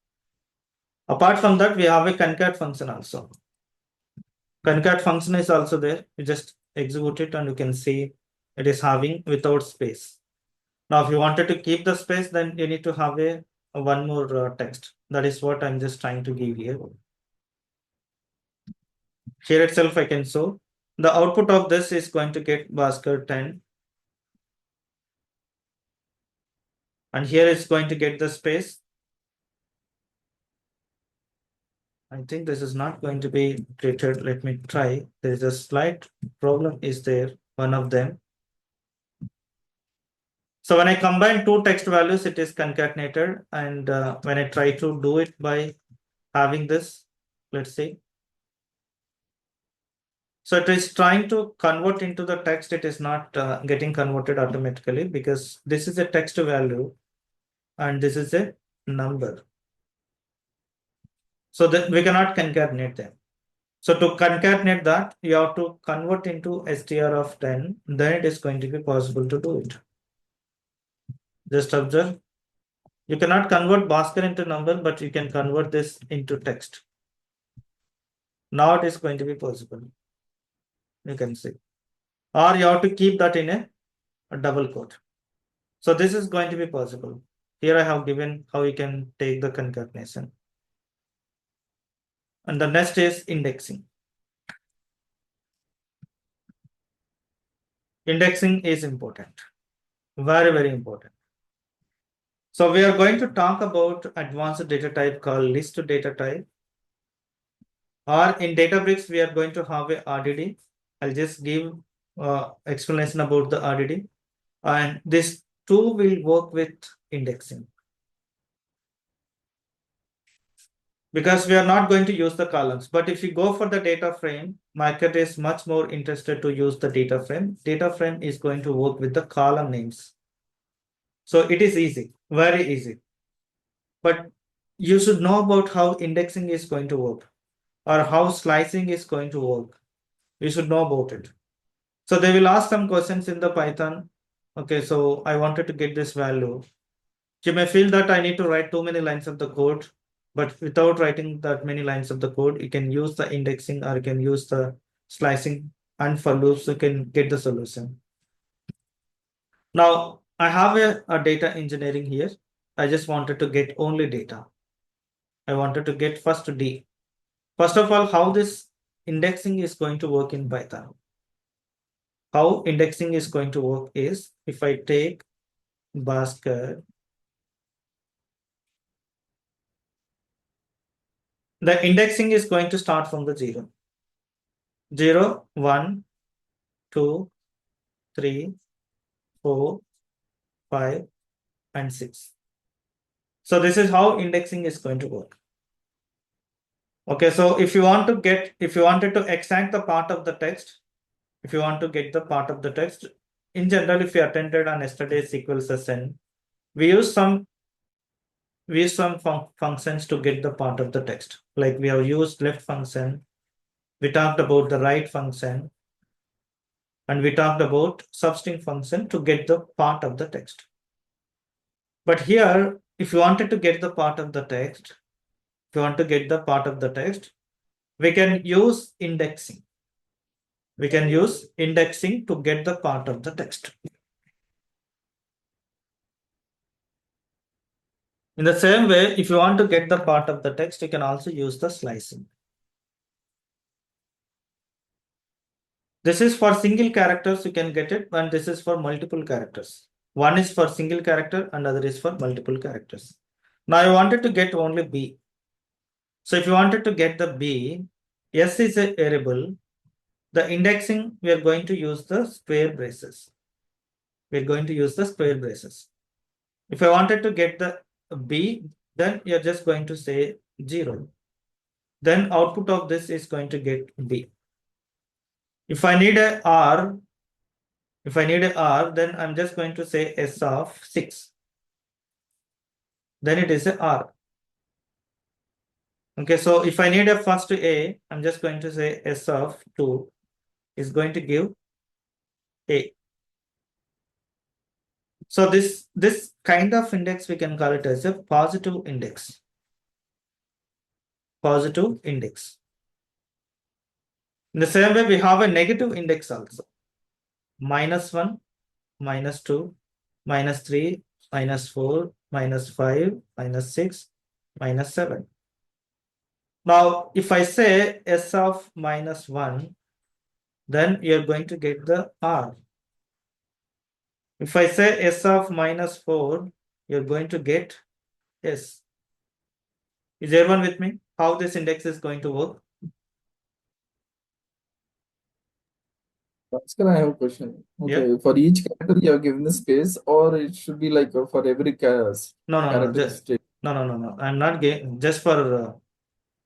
A: Apart from that, we have a concat function also. Concat function is also there. You just execute it and you can see it is having without space. Now, if you wanted to keep the space, then you need to have a one more text. That is what I'm just trying to give here. Here itself, I can show the output of this is going to get Bhaskar 10. And here it's going to get the space. I think this is not going to be treated. Let me try. There is a slight problem is there, one of them. So when I combine two text values, it is concatenated. And when I try to do it by having this, let's see. So it is trying to convert into the text. It is not getting converted automatically because this is a text value and this is a number. So that we cannot concatenate them. So to concatenate that, you have to convert into str of 10. Then it is going to be possible to do it. Just observe. You cannot convert Bhaskar into number, but you can convert this into text. Now it is going to be possible. You can see. Or you have to keep that in a double quote. So this is going to be possible. Here I have given how you can take the concatenation. And the next is indexing. Indexing is important. Very, very important. So we are going to talk about advanced data type called list data type. Or in Databricks, we are going to have a RDD. I'll just give explanation about the RDD. And this too will work with indexing. Because we are not going to use the columns. But if you go for the data frame, market is much more interested to use the data frame. Data frame is going to work with the column names. So it is easy, very easy. But you should know about how indexing is going to work or how slicing is going to work. You should know about it. So they will ask some questions in the Python. Okay, so I wanted to get this value. You may feel that I need to write too many lines of the code, but without writing that many lines of the code, you can use the indexing or you can use the slicing and for loops, you can get the solution. Now, I have a data engineering here. I just wanted to get only data. I wanted to get first D. First of all, how this indexing is going to work in Python. How indexing is going to work is if I take Bhaskar, the indexing is going to start from the 0. 0, 1, 2, 3, 4, 5, and 6. So this is how indexing is going to work. Okay, so if you wanted to extract the part of the text, if you want to get the part of the text, in general, if you attended on yesterday's SQL session, we use some functions to get the part of the text. Like we have used left function, we talked about the right function, and we talked about substring function to get the part of the text. But here, if you wanted to get the part of the text, we can use indexing. We can use indexing to get the part of the text. In the same way, if you want to get the part of the text, you can also use the slicing. This is for single characters, you can get it, and this is for multiple characters. One is for single character and other is for multiple characters. Now I wanted to get only B. So if you wanted to get the B, S is a variable. The indexing, we are going to use the square braces. We're going to use the square braces. If I wanted to get the B, then you're just going to say 0. Then output of this is going to get B. If I need a R, then I'm just going to say S of 6. Then it is a R. Okay, so if I need a first A, I'm just going to say S of 2 is going to give A. So this kind of index, we can call it as a positive index. Positive index. In the same way, we have a negative index also. -1, -2, -3, -4, -5, -6, -7. Now, if I say S of -1, then you're going to get the R. If I say S of -4, you're going to get S. Is everyone with me? How this index is going to work?
C: Bhaskar, I have a question.
A: Yeah.
C: Okay, for each character you have given the space, or it should be like for every
A: No,
C: characteristic.
A: no. I'm not giving, just for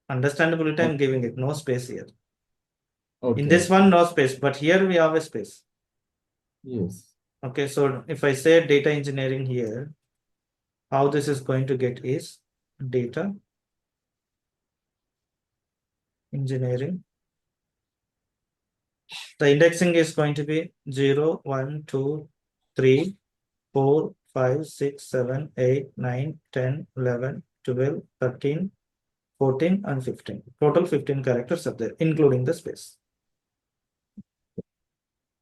A: understandability, I'm giving it no space here.
C: Okay.
A: In this one, no space, but here we have a space.
C: Yes.
A: Okay, so if I say data engineering here, how this is going to get is data engineering. The indexing is going to be 0, 1, 2, 3, 4, 5, 6, 7, 8, 9, 10, 11, 12, 13, 14, and 15. Total 15 characters are there, including the space.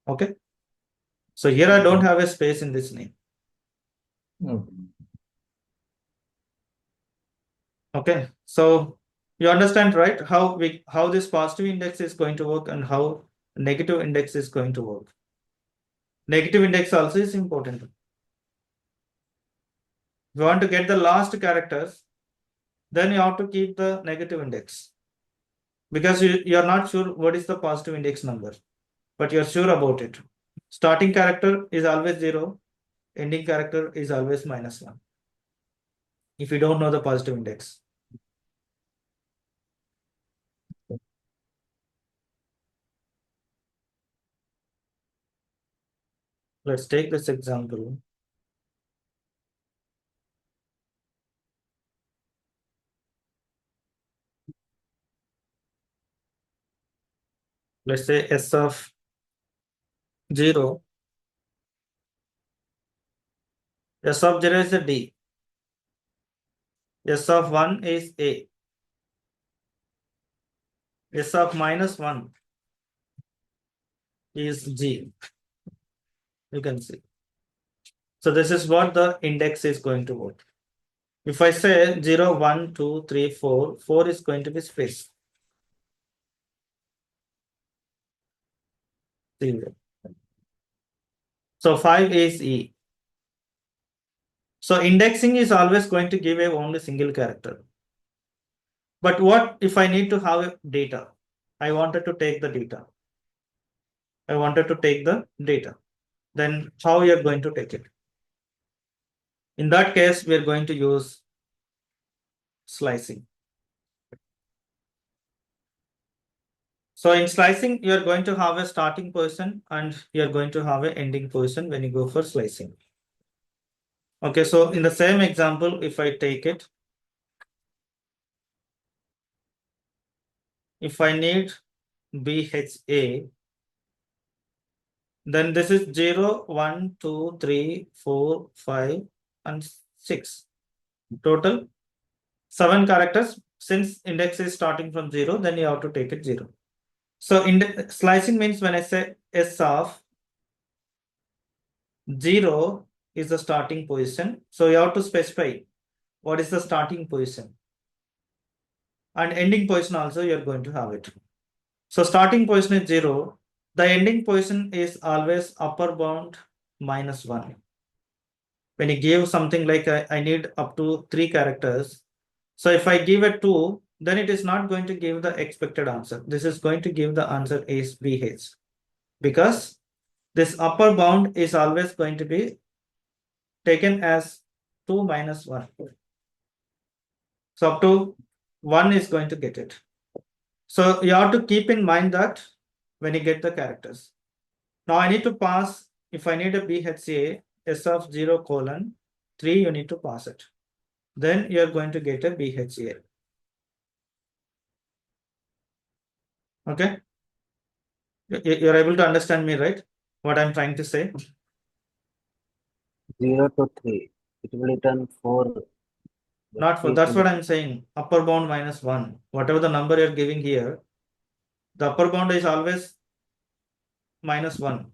A: Okay. So here I don't have a space in this name.
C: Okay.
A: Okay, so you understand, right? How this positive index is going to work and how negative index is going to work. Negative index also is important. If you want to get the last characters, then you have to keep the negative index because you are not sure what is the positive index number, but you're sure about it. Starting character is always 0, ending character is always -1 if you don't know the positive index. Let's take this example. Let's say S of 0. S of 0 is a D. S of 1 is A. S of -1 is G. You can see. So this is what the index is going to work. If I say 0, 1, 2, 3, 4, 4 is going to be space. 0. So 5 is E. So indexing is always going to give a only single character. But what if I need to have data? I wanted to take the data. I wanted to take the data. Then how you are going to take it? In that case, we are going to use slicing. So in slicing, you are going to have a starting position and you are going to have an ending position when you go for slicing. Okay, so in the same example, if I take it, if I need BHA, then this is 0, 1, 2, 3, 4, 5, and 6. Total 7 characters. Since index is starting from 0, then you have to take it 0. So slicing means when I say S of 0 is the starting position. So you have to specify what is the starting position. And ending position also you are going to have it. So starting position is 0. The ending position is always upper bound -1. When you give something like I need up to 3 characters. So if I give a 2, then it is not going to give the expected answer. This is going to give the answer is BH. Because this upper bound is always going to be taken as 2 minus 1. So up to 1 is going to get it. So you have to keep in mind that when you get the characters. Now I need to pass, if I need a BHA, S of 0 colon 3, you need to pass it. Then you are going to get a BHA. Okay. You're able to understand me, right? What I'm trying to say.
D: 0 to 3. It will return 4.
A: Not for, that's what I'm saying. Upper bound -1. Whatever the number you're giving here, the upper bound is always -1.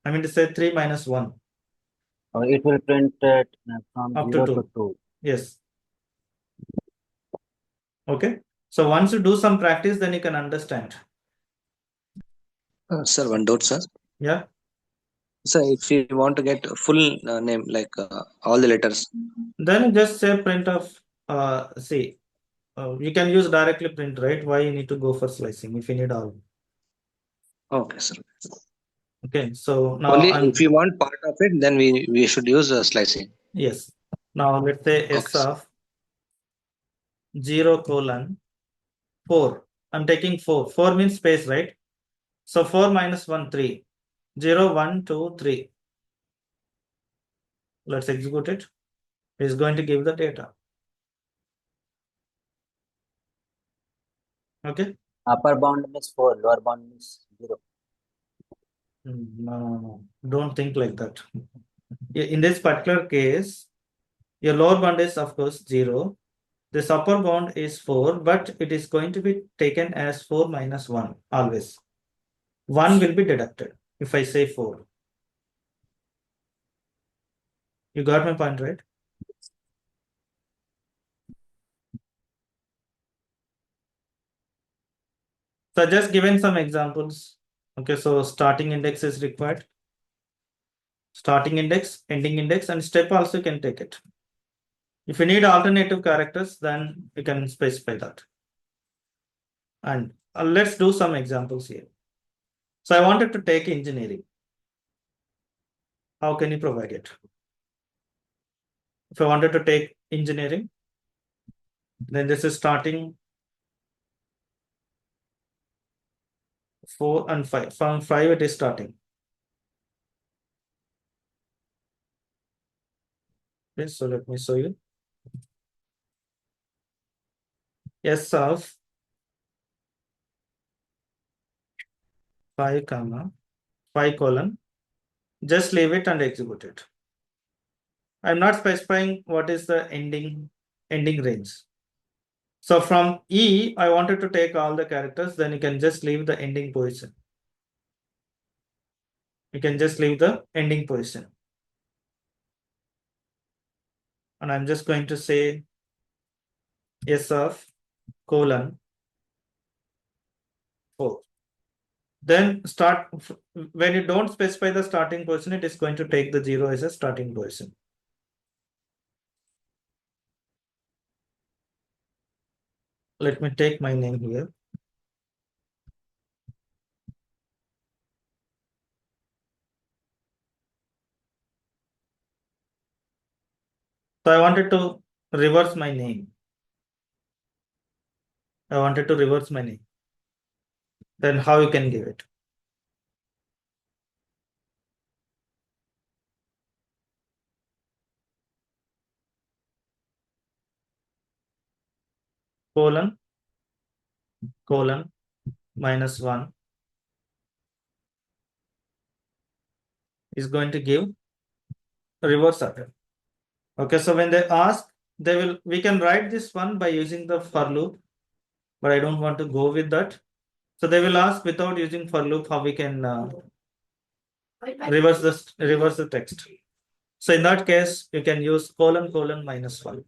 A: I mean to say 3 minus 1.
D: It will print from
A: Up to
D: 0
A: 2.
D: to 2.
A: Yes. Okay. So once you do some practice, then you can understand.
E: Sir, one doubt, sir.
A: Yeah.
E: Sir, if you want to get full name, like all the letters.
A: Then you just say print of, see, you can use directly print, right? Why you need to go for slicing if you need all.
E: Okay, sir.
A: Okay. So now
E: Only if you want part of it, then we should use slicing.
A: Yes. Now let's say S
E: Okay,
A: of 0 colon 4. I'm taking 4. 4 means space, right? So 4 minus 1, 3. 0, 1, 2, 3. Let's execute it. It's going to give the data. Okay.
D: Upper bound is 4, lower bound is 0.
A: No. Don't think like that. In this particular case, your lower bound is of course 0. This upper bound is 4, but it is going to be taken as 4 minus 1 always. 1 will be deducted if I say 4. You got my point, right? So just given some examples. Okay, so starting index is required. Starting index, ending index, and step also can take it. If you need alternative characters, then you can specify that. And let's do some examples here. So I wanted to take engineering. How can you provide it? If I wanted to take engineering, then this is starting 4 and 5. From 5 it is starting. Okay, so let me show you. S of 5 comma 5 colon. Just leave it and execute it. I'm not specifying what is the ending range. So from E, I wanted to take all the characters, then you can just leave the ending position. You can just leave the ending position. And I'm just going to say S of colon 4. Then start, when you don't specify the starting position, it is going to take the 0 as a starting position. Let me take my name here. So I wanted to reverse my name. Then how you can give it? Colon -1 is going to give reverse order. Okay, so when they ask, we can write this one by using the for loop, but I don't want to go with that. So they will ask without using for loop how we can reverse the text. So in that case, you can use colon -1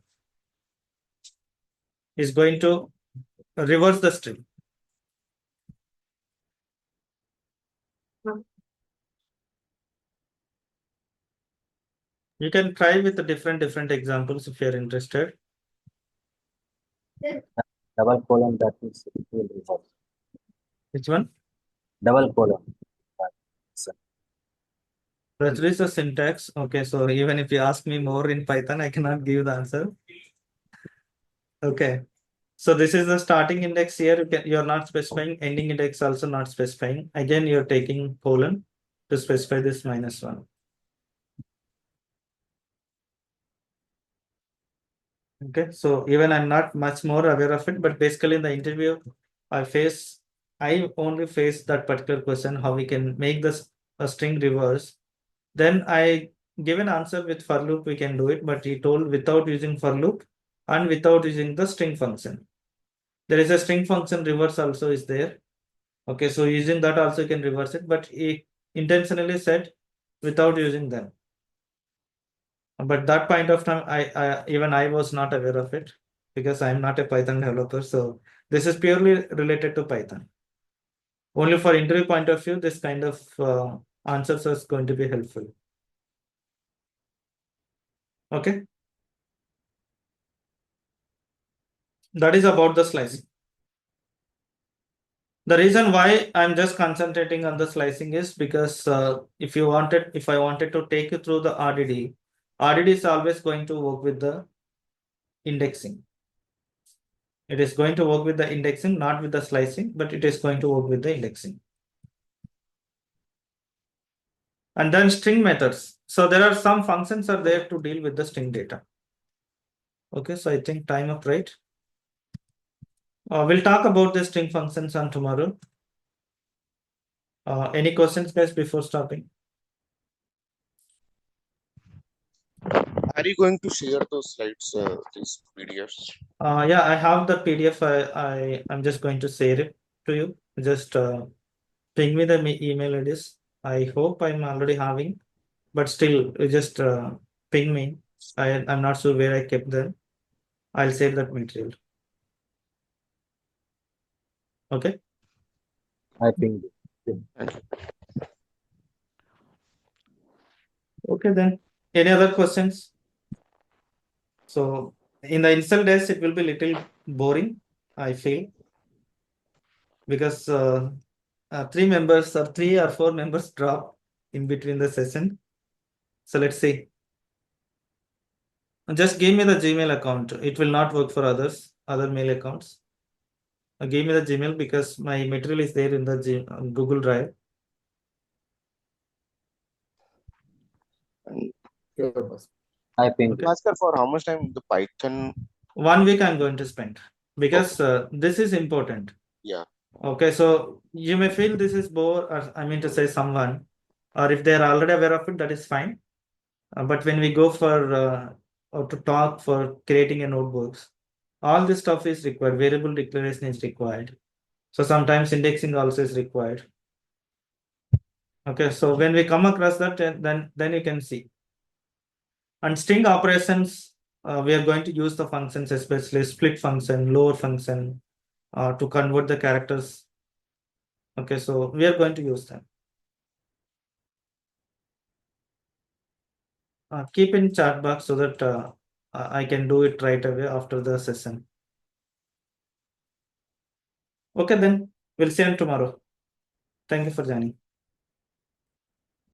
A: is going to reverse the string. You can try with the different examples if you're interested.
D: Double colon, that is, it will reverse.
A: Which one?
D: Double colon.
A: That is the syntax. Okay, so even if you ask me more in Python, I cannot give the answer. Okay. So this is the starting index here. You're not specifying, ending index also not specifying. Again, you're taking colon to specify this -1. Okay, so even I'm not much more aware of it, but basically in the interview, I only face that particular question, how we can make this a string reverse. Then I give an answer with for loop, we can do it, but he told without using for loop and without using the string function. There is a string function reverse also is there. Okay, so using that also you can reverse it, but he intentionally said without using them. But that point of time, I was not aware of it because I'm not a Python developer. So this is purely related to Python. Only for interview point of view, this kind of answers is going to be helpful. Okay. That is about the slicing. The reason why I'm just concentrating on the slicing is because if I wanted to take you through the RDD, RDD is always going to work with the indexing. It is going to work with the indexing, not with the slicing, but it is going to work with the indexing. And then string methods. So there are some functions are there to deal with the string data. Okay, so I think time up, right? We'll talk about the string functions on tomorrow. Any questions, guys, before stopping?
B: Are you going to share those slides, these PDFs?
A: Yeah, I have the PDF. I'm just going to share it to you. Just ping me the email address. I hope I'm already having, but still, we just ping me. I'm not sure where I kept them. I'll save that material. Okay.
D: I pinged it.
A: Okay then. Any other questions? So in the initial days, it will be little boring, I feel, because 3 members or 3 or 4 members drop in between the session. So let's see. Just give me the Gmail account. It will not work for other mail accounts. Give me the Gmail because my material is there in the Google Drive.
B: And
C: Sure, Bhaskar.
D: I pinged
A: Okay.
D: it.
B: Bhaskar, for how much time the Python?
A: 1 week I'm going to spend because this is important.
B: Yeah.
A: Okay, so you may feel this is bore, or I mean to say someone, or if they're already aware of it, that is fine. But when we go for or to talk for creating a notebooks, all this stuff is required. Variable declaration is required. So sometimes indexing also is required. Okay, so when we come across that, then you can see. And string operations, we are going to use the functions, especially split function, lower function, to convert the characters. Okay, so we are going to use them. Keep in chat box so that I can do it right away after the session. Okay, then we'll see you tomorrow. Thank you for joining.